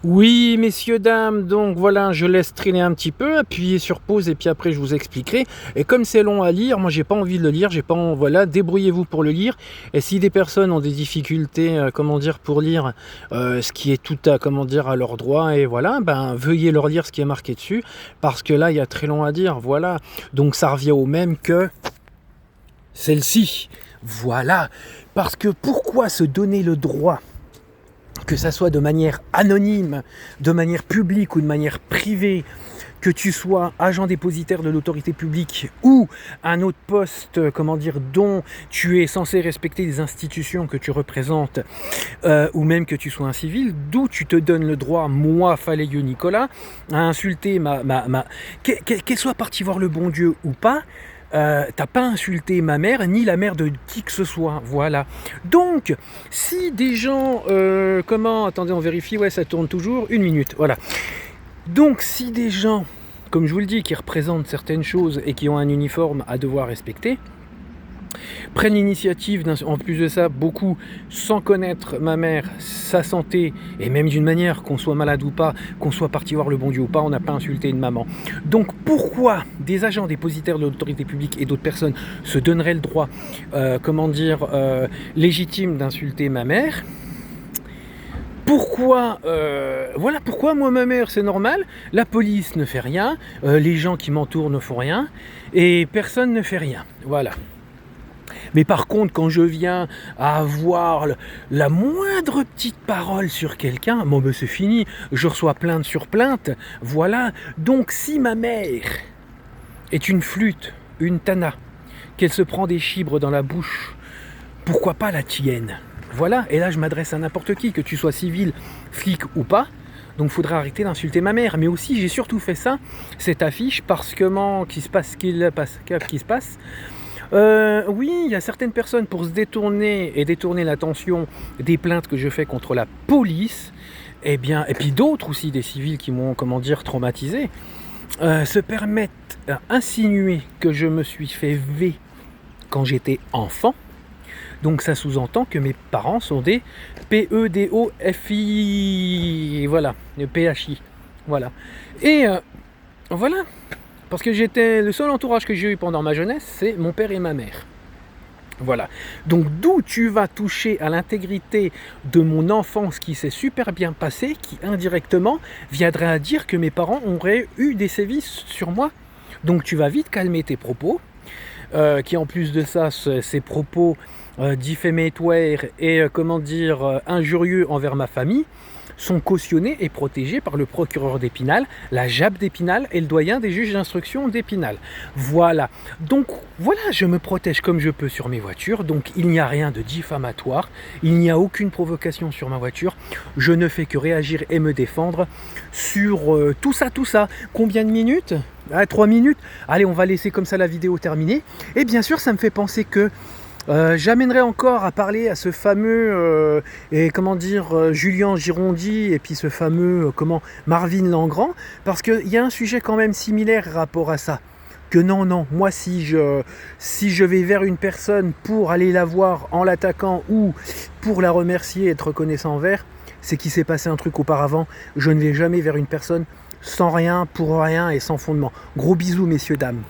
Oui, messieurs, dames, donc voilà, je laisse traîner un petit peu, appuyez sur pause et puis après je vous expliquerai. Et comme c'est long à lire, moi j'ai pas envie de le lire, j'ai pas voilà, débrouillez-vous pour le lire. Et si des personnes ont des difficultés, comment dire, pour lire ce qui est tout à, comment dire, à leur droit, et voilà, ben veuillez leur lire ce qui est marqué dessus, parce que là il y a très long à dire, voilà. Donc ça revient au même que celle-ci, voilà. Parce que pourquoi se donner le droit, que ça soit de manière anonyme, de manière publique ou de manière privée, que tu sois agent dépositaire de l'autorité publique ou un autre poste, comment dire, dont tu es censé respecter les institutions que tu représentes, ou même que tu sois un civil, d'où tu te donnes le droit, moi, Falélieu Nicolas, à insulter qu'elle soit partie voir le bon Dieu ou pas. T'as pas insulté ma mère ni la mère de qui que ce soit, voilà. Donc, si des gens, attendez, on vérifie, ouais, ça tourne toujours, 1 minute, voilà. Donc, si des gens, comme je vous le dis, qui représentent certaines choses et qui ont un uniforme à devoir respecter, prennent l'initiative, en plus de ça, beaucoup, sans connaître ma mère, sa santé, et même d'une manière, qu'on soit malade ou pas, qu'on soit parti voir le bon Dieu ou pas, on n'a pas insulté une maman. Donc pourquoi des agents dépositaires de l'autorité publique et d'autres personnes se donneraient le droit, légitime d'insulter ma mère ? Pourquoi, pourquoi moi ma mère c'est normal, la police ne fait rien, les gens qui m'entourent ne font rien, et personne ne fait rien, voilà. Mais par contre, quand je viens à avoir la moindre petite parole sur quelqu'un, bon ben c'est fini, je reçois plainte sur plainte, voilà. Donc si ma mère est une flûte, une tana, qu'elle se prend des chibres dans la bouche, pourquoi pas la tienne ? Voilà, et là je m'adresse à n'importe qui, que tu sois civil, flic ou pas. Donc il faudra arrêter d'insulter ma mère. Mais aussi, j'ai surtout fait ça, cette affiche, parce que qui se passe. Oui, il y a certaines personnes pour se détourner l'attention des plaintes que je fais contre la police, et puis d'autres aussi, des civils qui m'ont, traumatisé, se permettent d'insinuer que je me suis fait V quand j'étais enfant. Donc ça sous-entend que mes parents sont des PEDOFI, voilà, PHI, voilà. Et voilà. Parce que le seul entourage que j'ai eu pendant ma jeunesse, c'est mon père et ma mère. Voilà. Donc d'où tu vas toucher à l'intégrité de mon enfance qui s'est super bien passée, qui indirectement viendrait à dire que mes parents auraient eu des sévices sur moi. Donc tu vas vite calmer tes propos, qui en plus de ça, ces propos diffamatoires et injurieux envers ma famille, sont cautionnés et protégés par le procureur d'Épinal, la JAP d'Épinal et le doyen des juges d'instruction d'Épinal. Voilà. Donc voilà, je me protège comme je peux sur mes voitures, donc il n'y a rien de diffamatoire, il n'y a aucune provocation sur ma voiture, je ne fais que réagir et me défendre sur tout ça. Combien de minutes ? 3 minutes. Allez, on va laisser comme ça la vidéo terminée. Et bien sûr, ça me fait penser que j'amènerai encore à parler à ce fameux Julien Girondi et puis ce fameux Marvin Langrand, parce qu'il y a un sujet quand même similaire rapport à ça. Que non, moi si je vais vers une personne pour aller la voir en l'attaquant ou pour la remercier et être reconnaissant envers, c'est qu'il s'est passé un truc auparavant. Je ne vais jamais vers une personne sans rien, pour rien et sans fondement. Gros bisous messieurs, dames.